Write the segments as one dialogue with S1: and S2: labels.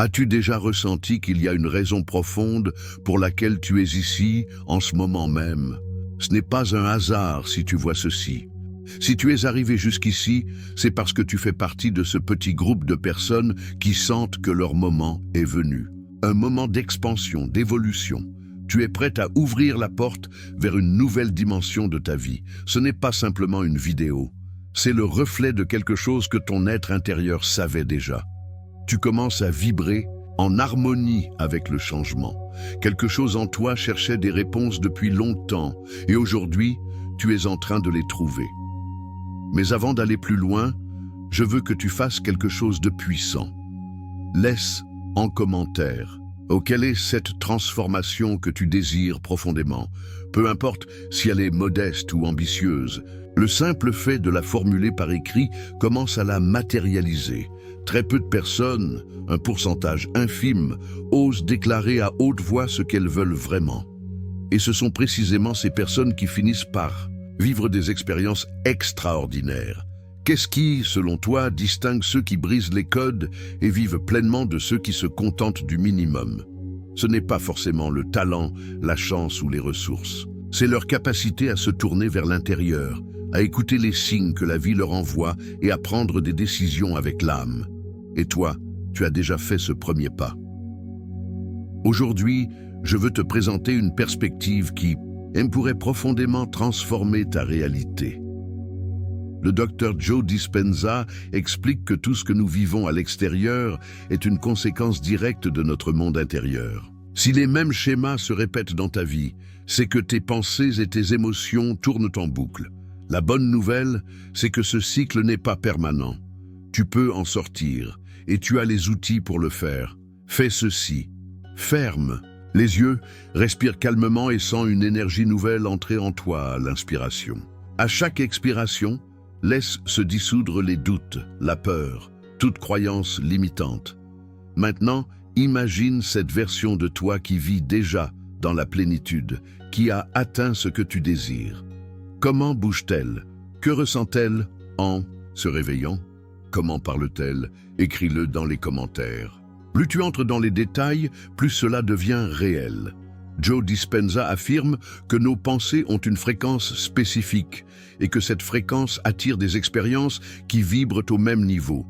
S1: As-tu déjà ressenti qu'il y a une raison profonde pour laquelle tu es ici en ce moment même? Ce n'est pas un hasard si tu vois ceci. Si tu es arrivé jusqu'ici, c'est parce que tu fais partie de ce petit groupe de personnes qui sentent que leur moment est venu. Un moment d'expansion, d'évolution. Tu es prête à ouvrir la porte vers une nouvelle dimension de ta vie. Ce n'est pas simplement une vidéo. C'est le reflet de quelque chose que ton être intérieur savait déjà. Tu commences à vibrer en harmonie avec le changement. Quelque chose en toi cherchait des réponses depuis longtemps et aujourd'hui, tu es en train de les trouver. Mais avant d'aller plus loin, je veux que tu fasses quelque chose de puissant. Laisse en commentaire quelle est cette transformation que tu désires profondément. Peu importe si elle est modeste ou ambitieuse, le simple fait de la formuler par écrit commence à la matérialiser. Très peu de personnes, un pourcentage infime, osent déclarer à haute voix ce qu'elles veulent vraiment. Et ce sont précisément ces personnes qui finissent par vivre des expériences extraordinaires. Qu'est-ce qui, selon toi, distingue ceux qui brisent les codes et vivent pleinement de ceux qui se contentent du minimum? Ce n'est pas forcément le talent, la chance ou les ressources. C'est leur capacité à se tourner vers l'intérieur, à écouter les signes que la vie leur envoie et à prendre des décisions avec l'âme. Et toi, tu as déjà fait ce premier pas. Aujourd'hui, je veux te présenter une perspective qui pourrait profondément transformer ta réalité. Le docteur Joe Dispenza explique que tout ce que nous vivons à l'extérieur est une conséquence directe de notre monde intérieur. Si les mêmes schémas se répètent dans ta vie, c'est que tes pensées et tes émotions tournent en boucle. La bonne nouvelle, c'est que ce cycle n'est pas permanent. Tu peux en sortir, et tu as les outils pour le faire. Fais ceci. Ferme les yeux, respire calmement et sens une énergie nouvelle entrer en toi à l'inspiration. À chaque expiration, laisse se dissoudre les doutes, la peur, toute croyance limitante. Maintenant, imagine cette version de toi qui vit déjà dans la plénitude, qui a atteint ce que tu désires. Comment bouge-t-elle? Que ressent-elle en se réveillant? Comment parle-t-elle? Écris-le dans les commentaires. Plus tu entres dans les détails, plus cela devient réel. Joe Dispenza affirme que nos pensées ont une fréquence spécifique et que cette fréquence attire des expériences qui vibrent au même niveau.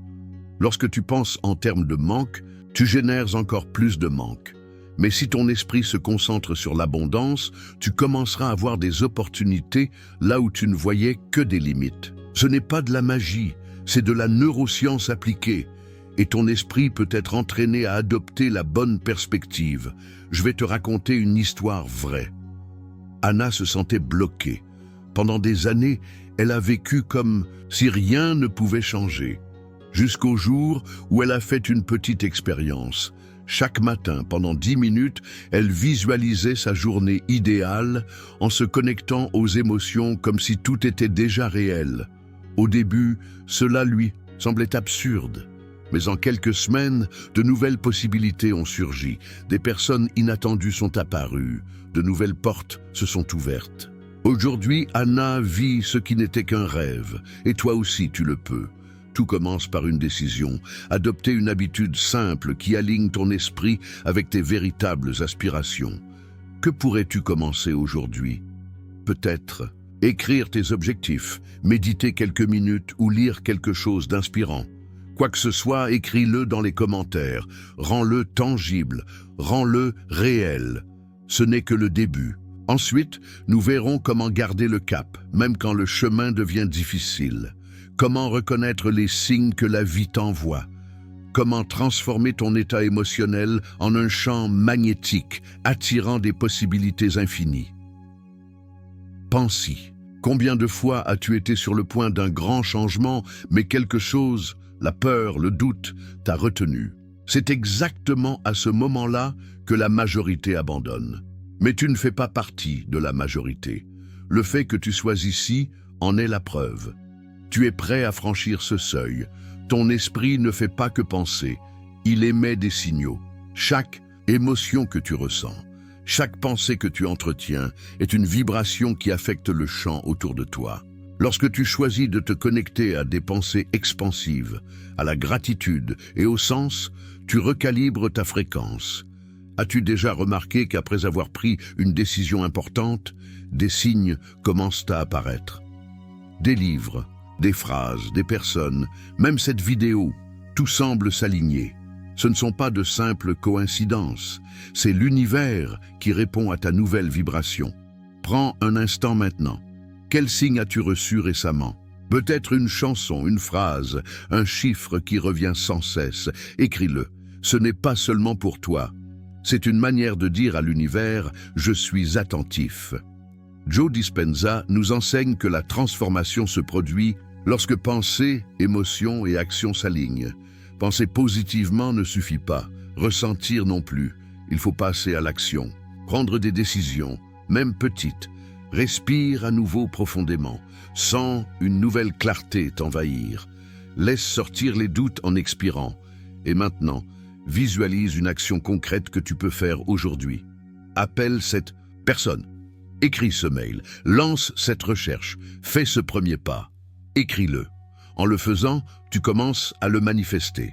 S1: Lorsque tu penses en termes de manque, tu génères encore plus de manque. Mais si ton esprit se concentre sur l'abondance, tu commenceras à voir des opportunités là où tu ne voyais que des limites. Ce n'est pas de la magie, c'est de la neuroscience appliquée. Et ton esprit peut être entraîné à adopter la bonne perspective. Je vais te raconter une histoire vraie. Anna se sentait bloquée. Pendant des années, elle a vécu comme si rien ne pouvait changer. Jusqu'au jour où elle a fait une petite expérience. Chaque matin, pendant 10 minutes, elle visualisait sa journée idéale en se connectant aux émotions comme si tout était déjà réel. Au début, cela lui semblait absurde. Mais en quelques semaines, de nouvelles possibilités ont surgi. Des personnes inattendues sont apparues. De nouvelles portes se sont ouvertes. Aujourd'hui, Anna vit ce qui n'était qu'un rêve. Et toi aussi, tu le peux. Tout commence par une décision. Adopter une habitude simple qui aligne ton esprit avec tes véritables aspirations. Que pourrais-tu commencer aujourd'hui? Peut-être écrire tes objectifs, méditer quelques minutes ou lire quelque chose d'inspirant. Quoi que ce soit, écris-le dans les commentaires. Rends-le tangible, rends-le réel. Ce n'est que le début. Ensuite, nous verrons comment garder le cap, même quand le chemin devient difficile. Comment reconnaître les signes que la vie t'envoie. Comment transformer ton état émotionnel en un champ magnétique, attirant des possibilités infinies. Pense-y. Combien de fois as-tu été sur le point d'un grand changement, mais quelque chose, la peur, le doute, t'a retenu? C'est exactement à ce moment-là que la majorité abandonne. Mais tu ne fais pas partie de la majorité. Le fait que tu sois ici en est la preuve. Tu es prêt à franchir ce seuil. Ton esprit ne fait pas que penser. Il émet des signaux. Chaque émotion que tu ressens, chaque pensée que tu entretiens est une vibration qui affecte le champ autour de toi. Lorsque tu choisis de te connecter à des pensées expansives, à la gratitude et au sens, tu recalibres ta fréquence. As-tu déjà remarqué qu'après avoir pris une décision importante, des signes commencent à apparaître? Des livres, des phrases, des personnes, même cette vidéo, tout semble s'aligner. Ce ne sont pas de simples coïncidences, c'est l'univers qui répond à ta nouvelle vibration. Prends un instant maintenant. Quel signe as-tu reçu récemment? Peut-être une chanson, une phrase, un chiffre qui revient sans cesse. Écris-le. Ce n'est pas seulement pour toi. C'est une manière de dire à l'univers « Je suis attentif ». Joe Dispenza nous enseigne que la transformation se produit lorsque pensée, émotion et action s'alignent. Penser positivement ne suffit pas, ressentir non plus. Il faut passer à l'action, prendre des décisions, même petites. Respire à nouveau profondément. Sens une nouvelle clarté t'envahir. Laisse sortir les doutes en expirant. Et maintenant, visualise une action concrète que tu peux faire aujourd'hui. Appelle cette personne. Écris ce mail. Lance cette recherche. Fais ce premier pas. Écris-le. En le faisant, tu commences à le manifester.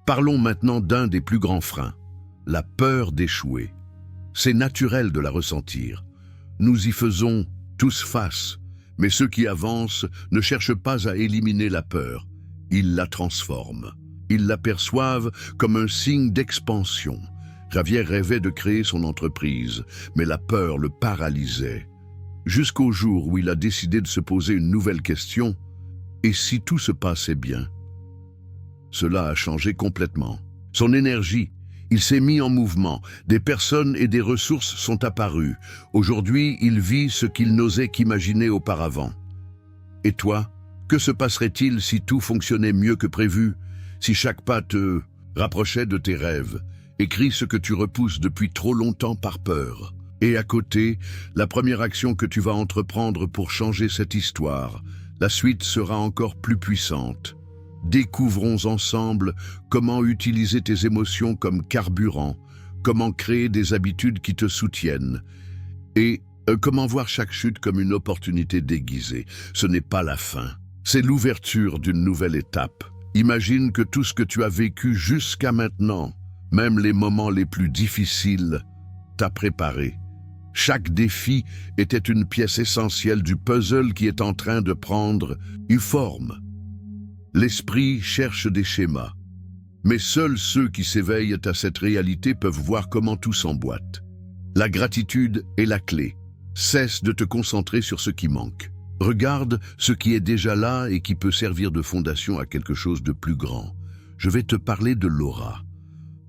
S1: Parlons maintenant d'un des plus grands freins, la peur d'échouer. C'est naturel de la ressentir. Nous y faisons tous face, mais ceux qui avancent ne cherchent pas à éliminer la peur, ils la transforment. Ils la perçoivent comme un signe d'expansion. Javier rêvait de créer son entreprise, mais la peur le paralysait. Jusqu'au jour où il a décidé de se poser une nouvelle question, et si tout se passait bien? Cela a changé complètement. Son énergie, il s'est mis en mouvement, des personnes et des ressources sont apparues. Aujourd'hui, il vit ce qu'il n'osait qu'imaginer auparavant. Et toi, que se passerait-il si tout fonctionnait mieux que prévu? Si chaque pas te rapprochait de tes rêves? Écris ce que tu repousses depuis trop longtemps par peur. Et à côté, la première action que tu vas entreprendre pour changer cette histoire. La suite sera encore plus puissante. Découvrons ensemble comment utiliser tes émotions comme carburant, comment créer des habitudes qui te soutiennent et comment voir chaque chute comme une opportunité déguisée. Ce n'est pas la fin, c'est l'ouverture d'une nouvelle étape. Imagine que tout ce que tu as vécu jusqu'à maintenant, même les moments les plus difficiles, t'a préparé. Chaque défi était une pièce essentielle du puzzle qui est en train de prendre une forme. L'esprit cherche des schémas, mais seuls ceux qui s'éveillent à cette réalité peuvent voir comment tout s'emboîte. La gratitude est la clé. Cesse de te concentrer sur ce qui manque. Regarde ce qui est déjà là et qui peut servir de fondation à quelque chose de plus grand. Je vais te parler de Laura.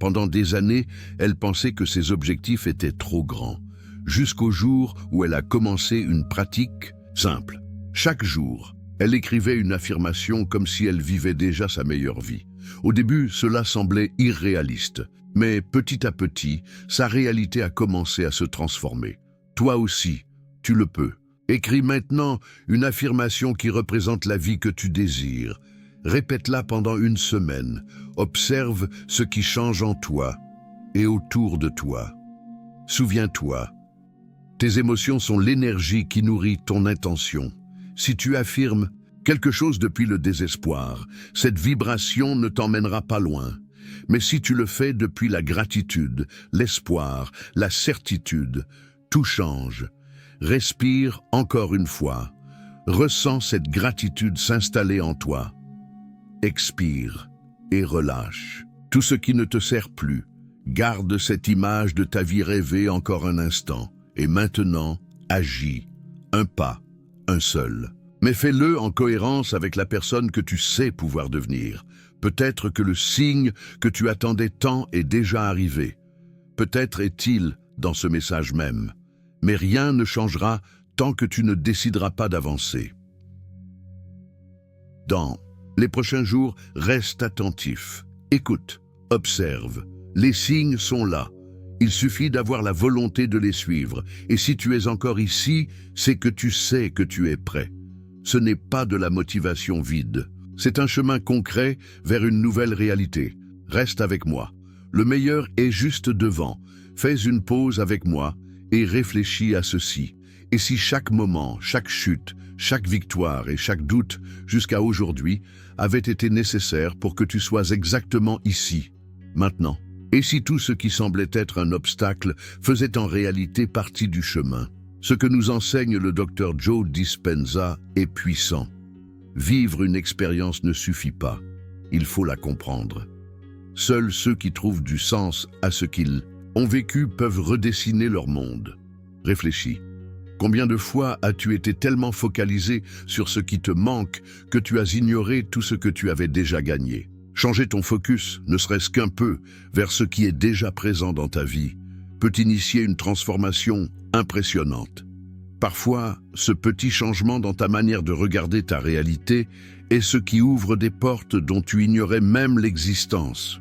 S1: Pendant des années, elle pensait que ses objectifs étaient trop grands, jusqu'au jour où elle a commencé une pratique simple. Chaque jour, elle écrivait une affirmation comme si elle vivait déjà sa meilleure vie. Au début, cela semblait irréaliste, mais petit à petit, sa réalité a commencé à se transformer. Toi aussi, tu le peux. Écris maintenant une affirmation qui représente la vie que tu désires. Répète-la pendant une semaine. Observe ce qui change en toi et autour de toi. Souviens-toi, tes émotions sont l'énergie qui nourrit ton intention. Si tu affirmes quelque chose depuis le désespoir, cette vibration ne t'emmènera pas loin. Mais si tu le fais depuis la gratitude, l'espoir, la certitude, tout change. Respire encore une fois. Ressens cette gratitude s'installer en toi. Expire et relâche. Tout ce qui ne te sert plus. Garde cette image de ta vie rêvée encore un instant. Et maintenant, agis. Un pas. Un seul. Mais fais-le en cohérence avec la personne que tu sais pouvoir devenir. Peut-être que le signe que tu attendais tant est déjà arrivé. Peut-être est-il dans ce message même. Mais rien ne changera tant que tu ne décideras pas d'avancer. Dans les prochains jours, reste attentif. Écoute, observe. Les signes sont là. Il suffit d'avoir la volonté de les suivre. Et si tu es encore ici, c'est que tu sais que tu es prêt. Ce n'est pas de la motivation vide. C'est un chemin concret vers une nouvelle réalité. Reste avec moi. Le meilleur est juste devant. Fais une pause avec moi et réfléchis à ceci. Et si chaque moment, chaque chute, chaque victoire et chaque doute, jusqu'à aujourd'hui, avait été nécessaire pour que tu sois exactement ici, maintenant? Et si tout ce qui semblait être un obstacle faisait en réalité partie du chemin? Ce que nous enseigne le Dr Joe Dispenza est puissant. Vivre une expérience ne suffit pas, il faut la comprendre. Seuls ceux qui trouvent du sens à ce qu'ils ont vécu peuvent redessiner leur monde. Réfléchis. Combien de fois as-tu été tellement focalisé sur ce qui te manque que tu as ignoré tout ce que tu avais déjà gagné? Changer ton focus, ne serait-ce qu'un peu, vers ce qui est déjà présent dans ta vie, peut initier une transformation impressionnante. Parfois, ce petit changement dans ta manière de regarder ta réalité est ce qui ouvre des portes dont tu ignorais même l'existence.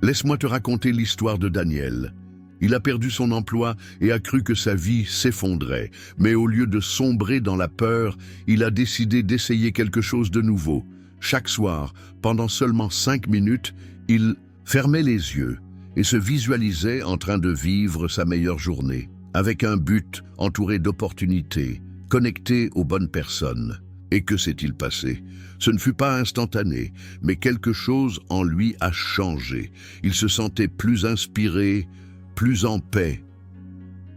S1: Laisse-moi te raconter l'histoire de Daniel. Il a perdu son emploi et a cru que sa vie s'effondrait, mais au lieu de sombrer dans la peur, il a décidé d'essayer quelque chose de nouveau. Chaque soir, pendant seulement 5 minutes, il fermait les yeux et se visualisait en train de vivre sa meilleure journée, avec un but entouré d'opportunités, connecté aux bonnes personnes. Et que s'est-il passé? Ce ne fut pas instantané, mais quelque chose en lui a changé. Il se sentait plus inspiré, plus en paix.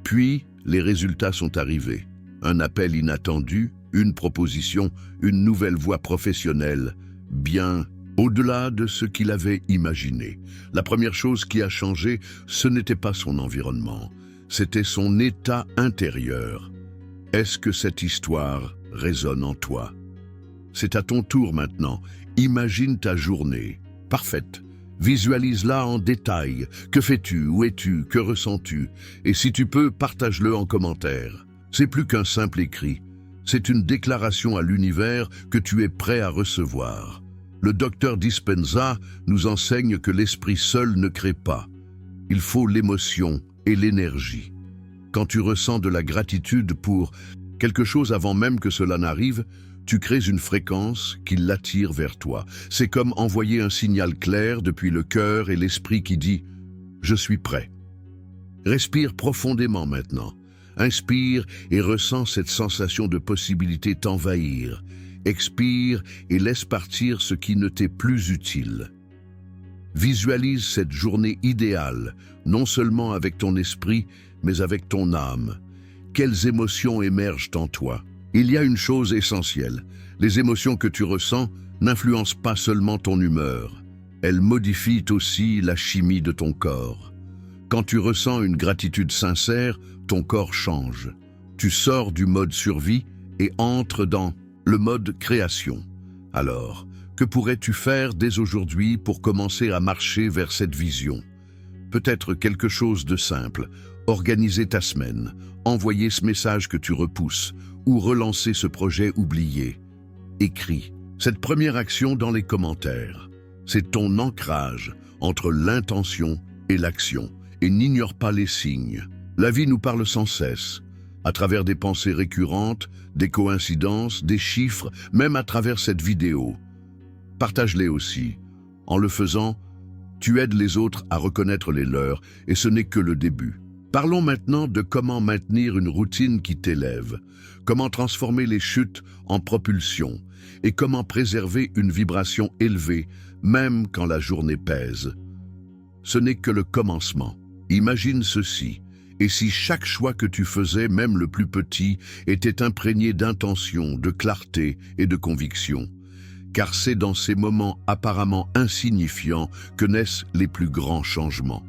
S1: Puis, les résultats sont arrivés. Un appel inattendu, une proposition, une nouvelle voie professionnelle, bien au-delà de ce qu'il avait imaginé. La première chose qui a changé, ce n'était pas son environnement, c'était son état intérieur. Est-ce que cette histoire résonne en toi? C'est à ton tour maintenant. Imagine ta journée, parfaite. Visualise-la en détail. Que fais-tu? Où es-tu? Que ressens-tu? Et si tu peux, partage-le en commentaire. C'est plus qu'un simple écrit. C'est une déclaration à l'univers que tu es prêt à recevoir. Le docteur Dispenza nous enseigne que l'esprit seul ne crée pas. Il faut l'émotion et l'énergie. Quand tu ressens de la gratitude pour quelque chose avant même que cela n'arrive, tu crées une fréquence qui l'attire vers toi. C'est comme envoyer un signal clair depuis le cœur et l'esprit qui dit « Je suis prêt ». Respire profondément maintenant. Inspire et ressens cette sensation de possibilité t'envahir. Expire et laisse partir ce qui ne t'est plus utile. Visualise cette journée idéale, non seulement avec ton esprit, mais avec ton âme. Quelles émotions émergent en toi? Il y a une chose essentielle. Les émotions que tu ressens n'influencent pas seulement ton humeur. Elles modifient aussi la chimie de ton corps. Quand tu ressens une gratitude sincère, ton corps change. Tu sors du mode survie et entres dans le mode création. Alors, que pourrais-tu faire dès aujourd'hui pour commencer à marcher vers cette vision? Peut-être quelque chose de simple. Organiser ta semaine, envoyer ce message que tu repousses ou relancer ce projet oublié. Écris cette première action dans les commentaires. C'est ton ancrage entre l'intention et l'action. Et n'ignore pas les signes. La vie nous parle sans cesse, à travers des pensées récurrentes, des coïncidences, des chiffres, même à travers cette vidéo. Partage-les aussi. En le faisant, tu aides les autres à reconnaître les leurs, et ce n'est que le début. Parlons maintenant de comment maintenir une routine qui t'élève, comment transformer les chutes en propulsion, et comment préserver une vibration élevée, même quand la journée pèse. Ce n'est que le commencement. Imagine ceci, et si chaque choix que tu faisais, même le plus petit, était imprégné d'intention, de clarté et de conviction, car c'est dans ces moments apparemment insignifiants que naissent les plus grands changements.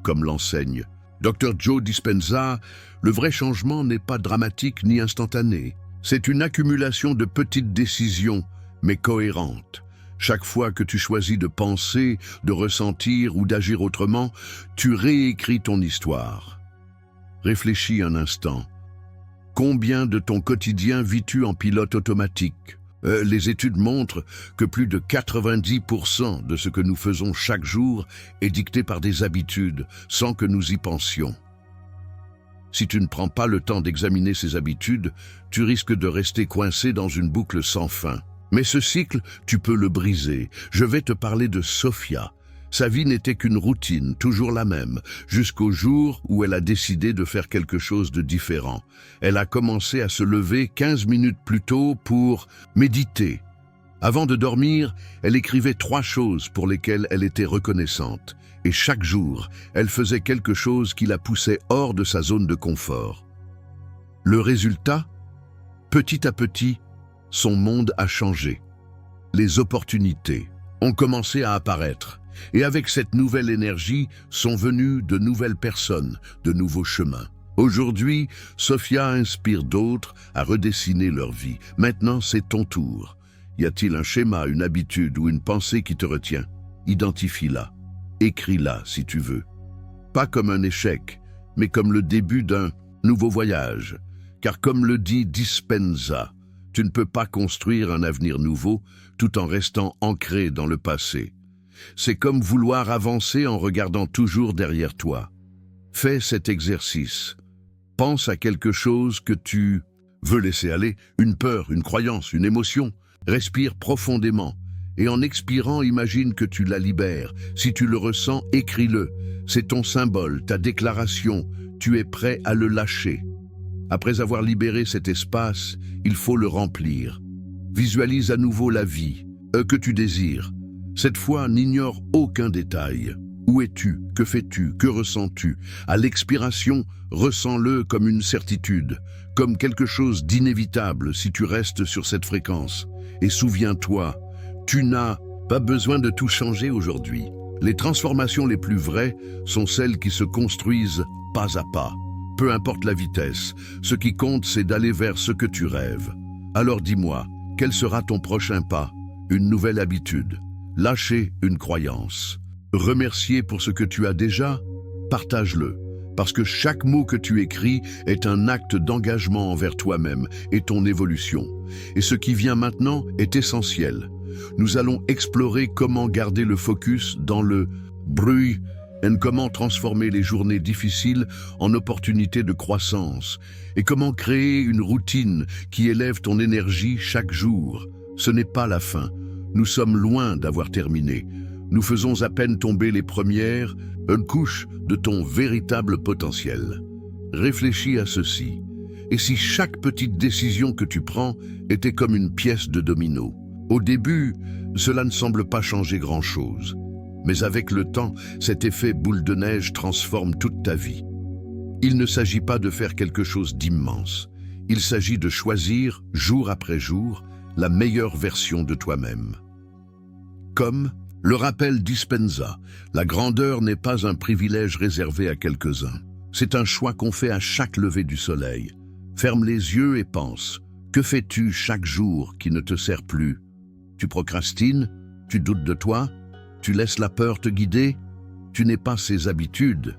S1: Comme l'enseigne Dr Joe Dispenza, le vrai changement n'est pas dramatique ni instantané. C'est une accumulation de petites décisions, mais cohérentes. Chaque fois que tu choisis de penser, de ressentir ou d'agir autrement, tu réécris ton histoire. Réfléchis un instant. Combien de ton quotidien vis-tu en pilote automatique? Les études montrent que plus de 90% de ce que nous faisons chaque jour est dicté par des habitudes, sans que nous y pensions. Si tu ne prends pas le temps d'examiner ces habitudes, tu risques de rester coincé dans une boucle sans fin. Mais ce cycle, tu peux le briser. Je vais te parler de Sophia. Sa vie n'était qu'une routine, toujours la même, jusqu'au jour où elle a décidé de faire quelque chose de différent. Elle a commencé à se lever 15 minutes plus tôt pour méditer. Avant de dormir, elle écrivait 3 choses pour lesquelles elle était reconnaissante. Et chaque jour, elle faisait quelque chose qui la poussait hors de sa zone de confort. Le résultat? Petit à petit, son monde a changé. Les opportunités ont commencé à apparaître. Et avec cette nouvelle énergie sont venues de nouvelles personnes, de nouveaux chemins. Aujourd'hui, Sophia inspire d'autres à redessiner leur vie. Maintenant, c'est ton tour. Y a-t-il un schéma, une habitude ou une pensée qui te retient? Identifie-la. Écris-la si tu veux. Pas comme un échec, mais comme le début d'un nouveau voyage. Car comme le dit Dispenza, tu ne peux pas construire un avenir nouveau tout en restant ancré dans le passé. C'est comme vouloir avancer en regardant toujours derrière toi. Fais cet exercice. Pense à quelque chose que tu veux laisser aller, une peur, une croyance, une émotion. Respire profondément et en expirant, imagine que tu la libères. Si tu le ressens, écris-le. C'est ton symbole, ta déclaration. Tu es prêt à le lâcher. Après avoir libéré cet espace, il faut le remplir. Visualise à nouveau la vie que tu désires. Cette fois, n'ignore aucun détail. Où es-tu? Que fais-tu? Que ressens-tu? À l'expiration, ressens-le comme une certitude, comme quelque chose d'inévitable si tu restes sur cette fréquence. Et souviens-toi, tu n'as pas besoin de tout changer aujourd'hui. Les transformations les plus vraies sont celles qui se construisent pas à pas. Peu importe la vitesse, ce qui compte, c'est d'aller vers ce que tu rêves. Alors dis-moi, quel sera ton prochain pas? Une nouvelle habitude? Lâcher une croyance. Remercier pour ce que tu as déjà, partage-le. Parce que chaque mot que tu écris est un acte d'engagement envers toi-même et ton évolution. Et ce qui vient maintenant est essentiel. Nous allons explorer comment garder le focus dans le bruit et comment transformer les journées difficiles en opportunités de croissance et comment créer une routine qui élève ton énergie chaque jour. Ce n'est pas la fin. Nous sommes loin d'avoir terminé. Nous faisons à peine tomber les premières couches de ton véritable potentiel. Réfléchis à ceci. Et si chaque petite décision que tu prends était comme une pièce de domino? Au début, cela ne semble pas changer grand-chose. Mais avec le temps, cet effet boule de neige transforme toute ta vie. Il ne s'agit pas de faire quelque chose d'immense. Il s'agit de choisir, jour après jour, la meilleure version de toi-même. Comme le rappelle Dispenza, la grandeur n'est pas un privilège réservé à quelques-uns. C'est un choix qu'on fait à chaque lever du soleil. Ferme les yeux et pense. Que fais-tu chaque jour qui ne te sert plus? Tu procrastines? Tu doutes de toi? Tu laisses la peur te guider? Tu n'es pas ces habitudes.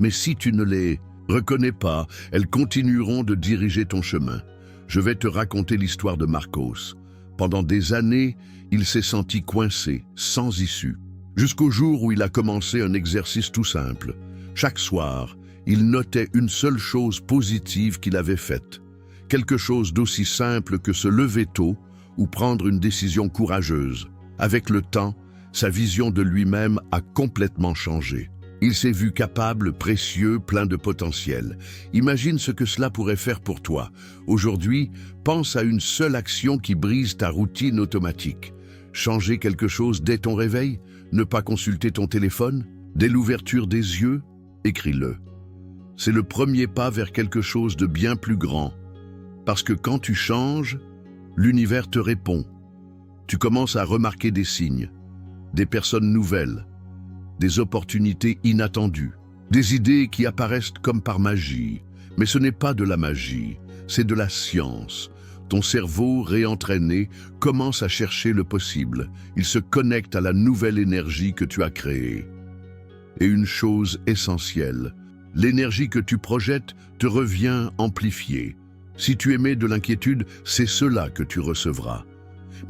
S1: Mais si tu ne les reconnais pas, elles continueront de diriger ton chemin. Je vais te raconter l'histoire de Marcos. Pendant des années, il s'est senti coincé, sans issue. Jusqu'au jour où il a commencé un exercice tout simple. Chaque soir, il notait une seule chose positive qu'il avait faite. Quelque chose d'aussi simple que se lever tôt ou prendre une décision courageuse. Avec le temps, sa vision de lui-même a complètement changé. Il s'est vu capable, précieux, plein de potentiel. Imagine ce que cela pourrait faire pour toi. Aujourd'hui, pense à une seule action qui brise ta routine automatique. Changer quelque chose dès ton réveil? Ne pas consulter ton téléphone? Dès l'ouverture des yeux? Écris-le. C'est le premier pas vers quelque chose de bien plus grand. Parce que quand tu changes, l'univers te répond. Tu commences à remarquer des signes, des personnes nouvelles, des opportunités inattendues, des idées qui apparaissent comme par magie. Mais ce n'est pas de la magie, c'est de la science. Ton cerveau réentraîné commence à chercher le possible. Il se connecte à la nouvelle énergie que tu as créée. Et une chose essentielle, l'énergie que tu projettes te revient amplifiée. Si tu émets de l'inquiétude, c'est cela que tu recevras.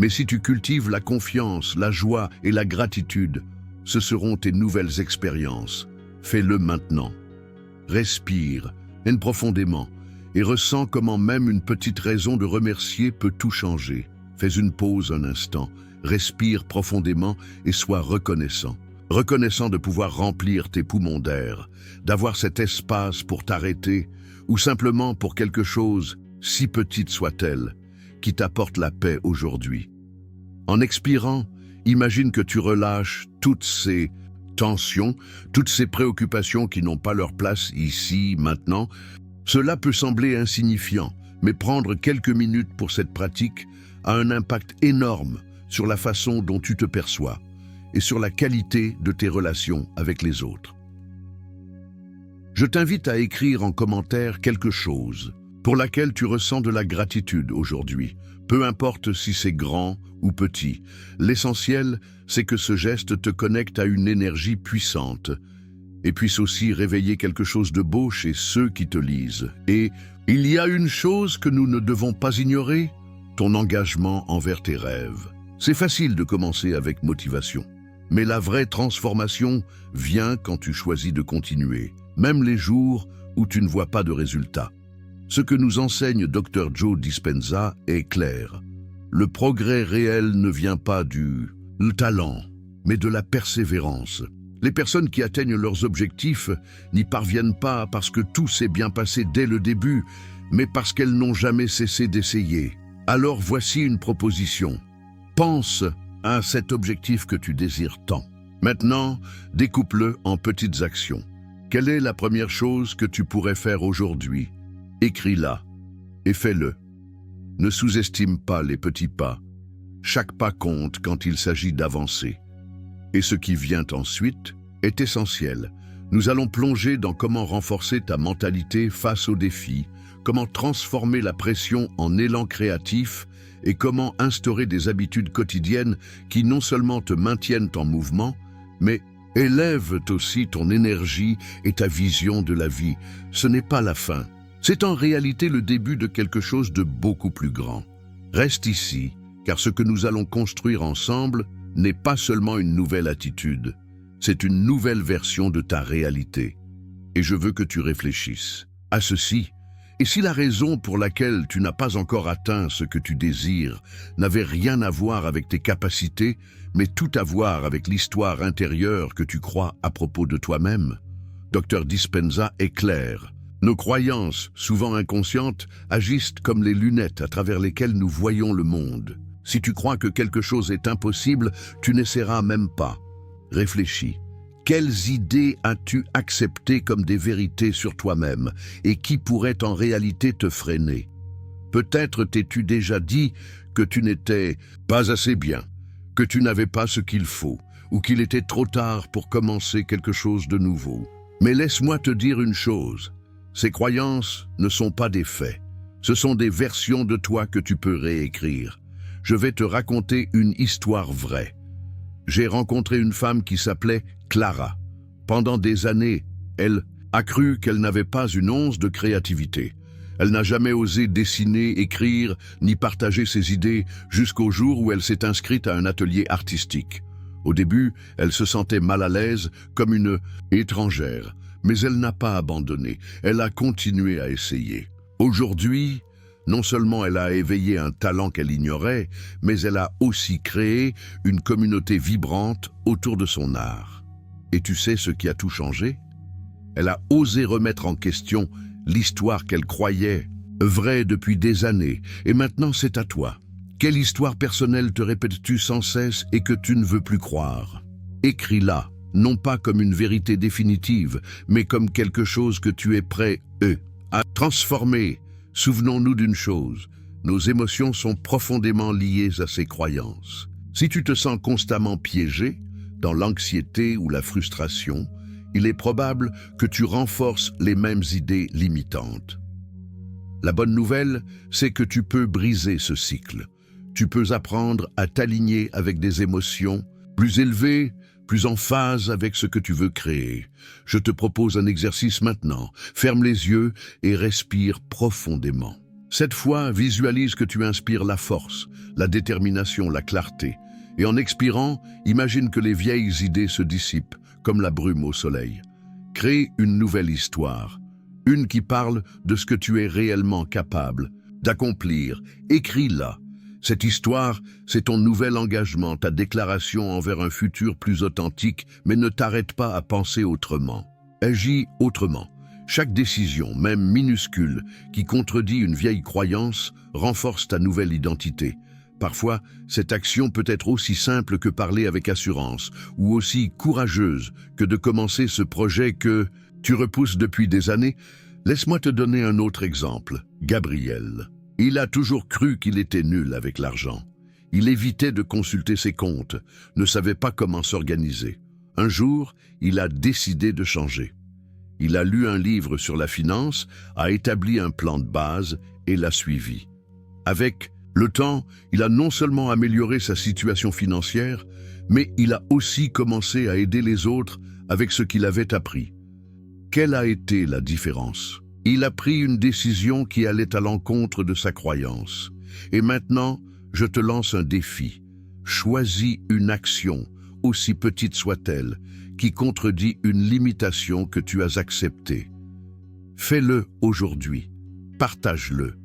S1: Mais si tu cultives la confiance, la joie et la gratitude, ce seront tes nouvelles expériences. Fais-le maintenant. Respire, profondément, et ressens comment même une petite raison de remercier peut tout changer. Fais une pause un instant, respire profondément et sois reconnaissant. reconnaissant de pouvoir remplir tes poumons d'air, d'avoir cet espace pour t'arrêter, ou simplement pour quelque chose, si petite soit-elle, qui t'apporte la paix aujourd'hui. En expirant, imagine que tu relâches toutes ces tensions, toutes ces préoccupations qui n'ont pas leur place ici, maintenant. Cela peut sembler insignifiant, mais prendre quelques minutes pour cette pratique a un impact énorme sur la façon dont tu te perçois et sur la qualité de tes relations avec les autres. Je t'invite à écrire en commentaire quelque chose pour laquelle tu ressens de la gratitude aujourd'hui, peu importe si c'est grand ou petit. L'essentiel, c'est que ce geste te connecte à une énergie puissante et puisse aussi réveiller quelque chose de beau chez ceux qui te lisent. Et il y a une chose que nous ne devons pas ignorer, ton engagement envers tes rêves. C'est facile de commencer avec motivation, mais la vraie transformation vient quand tu choisis de continuer, même les jours où tu ne vois pas de résultats. Ce que nous enseigne Dr Joe Dispenza est clair. Le progrès réel ne vient pas du talent, mais de la persévérance. Les personnes qui atteignent leurs objectifs n'y parviennent pas parce que tout s'est bien passé dès le début, mais parce qu'elles n'ont jamais cessé d'essayer. Alors voici une proposition. Pense à cet objectif que tu désires tant. Maintenant, découpe-le en petites actions. Quelle est la première chose que tu pourrais faire aujourd'hui? Écris-la et fais-le. Ne sous-estime pas les petits pas. Chaque pas compte quand il s'agit d'avancer. Et ce qui vient ensuite est essentiel. Nous allons plonger dans comment renforcer ta mentalité face aux défis, comment transformer la pression en élan créatif et comment instaurer des habitudes quotidiennes qui non seulement te maintiennent en mouvement, mais élèvent aussi ton énergie et ta vision de la vie. Ce n'est pas la fin. C'est en réalité le début de quelque chose de beaucoup plus grand. Reste ici, car ce que nous allons construire ensemble n'est pas seulement une nouvelle attitude, c'est une nouvelle version de ta réalité. Et je veux que tu réfléchisses à ceci. Et si la raison pour laquelle tu n'as pas encore atteint ce que tu désires n'avait rien à voir avec tes capacités, mais tout à voir avec l'histoire intérieure que tu crois à propos de toi-même, Dr Dispenza est clair. Nos croyances, souvent inconscientes, agissent comme les lunettes à travers lesquelles nous voyons le monde. Si tu crois que quelque chose est impossible, tu n'essaieras même pas. Réfléchis. Quelles idées as-tu acceptées comme des vérités sur toi-même et qui pourraient en réalité te freiner? Peut-être t'es-tu déjà dit que tu n'étais pas assez bien, que tu n'avais pas ce qu'il faut, ou qu'il était trop tard pour commencer quelque chose de nouveau. Mais laisse-moi te dire une chose. Ces croyances ne sont pas des faits. Ce sont des versions de toi que tu peux réécrire. Je vais te raconter une histoire vraie. J'ai rencontré une femme qui s'appelait Clara. Pendant des années, elle a cru qu'elle n'avait pas une once de créativité. Elle n'a jamais osé dessiner, écrire, ni partager ses idées jusqu'au jour où elle s'est inscrite à un atelier artistique. Au début, elle se sentait mal à l'aise, comme une étrangère. Mais elle n'a pas abandonné, elle a continué à essayer. Aujourd'hui, non seulement elle a éveillé un talent qu'elle ignorait, mais elle a aussi créé une communauté vibrante autour de son art. Et tu sais ce qui a tout changé? Elle a osé remettre en question l'histoire qu'elle croyait vraie depuis des années, et maintenant c'est à toi. Quelle histoire personnelle te répètes-tu sans cesse et que tu ne veux plus croire? Écris-la. Non pas comme une vérité définitive, mais comme quelque chose que tu es prêt, à transformer. Souvenons-nous d'une chose, nos émotions sont profondément liées à ces croyances. Si tu te sens constamment piégé, dans l'anxiété ou la frustration, il est probable que tu renforces les mêmes idées limitantes. La bonne nouvelle, c'est que tu peux briser ce cycle. Tu peux apprendre à t'aligner avec des émotions plus élevées, plus en phase avec ce que tu veux créer. Je te propose un exercice maintenant. Ferme les yeux et respire profondément. Cette fois, visualise que tu inspires la force, la détermination, la clarté. Et en expirant, imagine que les vieilles idées se dissipent, comme la brume au soleil. Crée une nouvelle histoire, une qui parle de ce que tu es réellement capable d'accomplir. Écris-la. Cette histoire, c'est ton nouvel engagement, ta déclaration envers un futur plus authentique, mais ne t'arrête pas à penser autrement. Agis autrement. Chaque décision, même minuscule, qui contredit une vieille croyance, renforce ta nouvelle identité. Parfois, cette action peut être aussi simple que parler avec assurance, ou aussi courageuse que de commencer ce projet que tu repousses depuis des années. Laisse-moi te donner un autre exemple. Gabriel. Il a toujours cru qu'il était nul avec l'argent. Il évitait de consulter ses comptes, ne savait pas comment s'organiser. Un jour, il a décidé de changer. Il a lu un livre sur la finance, a établi un plan de base et l'a suivi. Avec le temps, il a non seulement amélioré sa situation financière, mais il a aussi commencé à aider les autres avec ce qu'il avait appris. Quelle a été la différence? Il a pris une décision qui allait à l'encontre de sa croyance. Et maintenant, je te lance un défi. Choisis une action, aussi petite soit-elle, qui contredit une limitation que tu as acceptée. Fais-le aujourd'hui. Partage-le.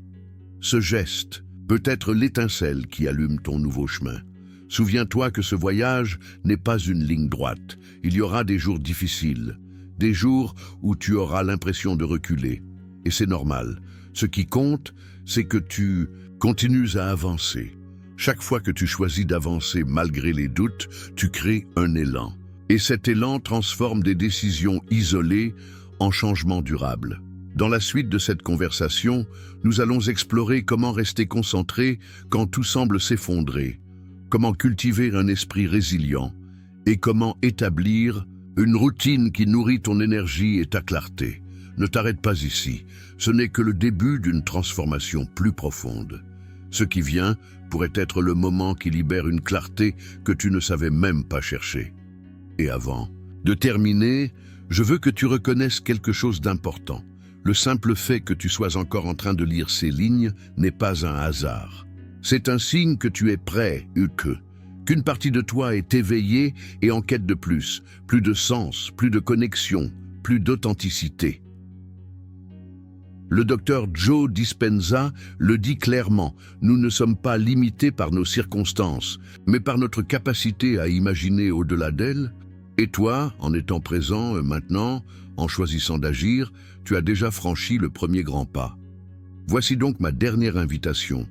S1: Ce geste peut être l'étincelle qui allume ton nouveau chemin. Souviens-toi que ce voyage n'est pas une ligne droite. Il y aura des jours difficiles, des jours où tu auras l'impression de reculer. Et c'est normal. Ce qui compte, c'est que tu continues à avancer. Chaque fois que tu choisis d'avancer malgré les doutes, tu crées un élan. Et cet élan transforme des décisions isolées en changements durables. Dans la suite de cette conversation, nous allons explorer comment rester concentré quand tout semble s'effondrer, comment cultiver un esprit résilient et comment établir une routine qui nourrit ton énergie et ta clarté. Ne t'arrête pas ici, ce n'est que le début d'une transformation plus profonde. Ce qui vient pourrait être le moment qui libère une clarté que tu ne savais même pas chercher. Et avant de terminer, je veux que tu reconnaisses quelque chose d'important. Le simple fait que tu sois encore en train de lire ces lignes n'est pas un hasard. C'est un signe que tu es prêt et qu'une partie de toi est éveillée et en quête de plus de sens, plus de connexion, plus d'authenticité. Le docteur Joe Dispenza le dit clairement, nous ne sommes pas limités par nos circonstances, mais par notre capacité à imaginer au-delà d'elles. Et toi, en étant présent maintenant, en choisissant d'agir, tu as déjà franchi le premier grand pas. Voici donc ma dernière invitation.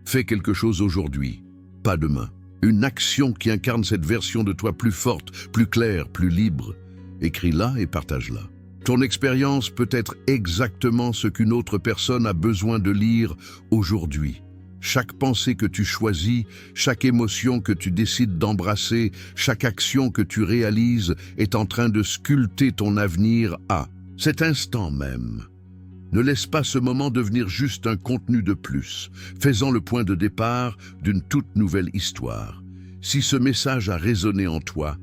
S1: Fais quelque chose aujourd'hui, pas demain. Une action qui incarne cette version de toi plus forte, plus claire, plus libre. Écris-la et partage-la. Ton expérience peut être exactement ce qu'une autre personne a besoin de lire aujourd'hui. Chaque pensée que tu choisis, chaque émotion que tu décides d'embrasser, chaque action que tu réalises est en train de sculpter ton avenir à cet instant même. Ne laisse pas ce moment devenir juste un contenu de plus, faisant le point de départ d'une toute nouvelle histoire. Si ce message a résonné en toi,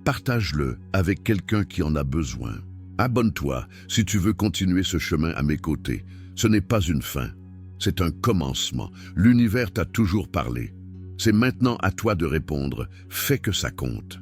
S1: partage-le avec quelqu'un qui en a besoin. Abonne-toi si tu veux continuer ce chemin à mes côtés. Ce n'est pas une fin, c'est un commencement. L'univers t'a toujours parlé. C'est maintenant à toi de répondre. Fais que ça compte.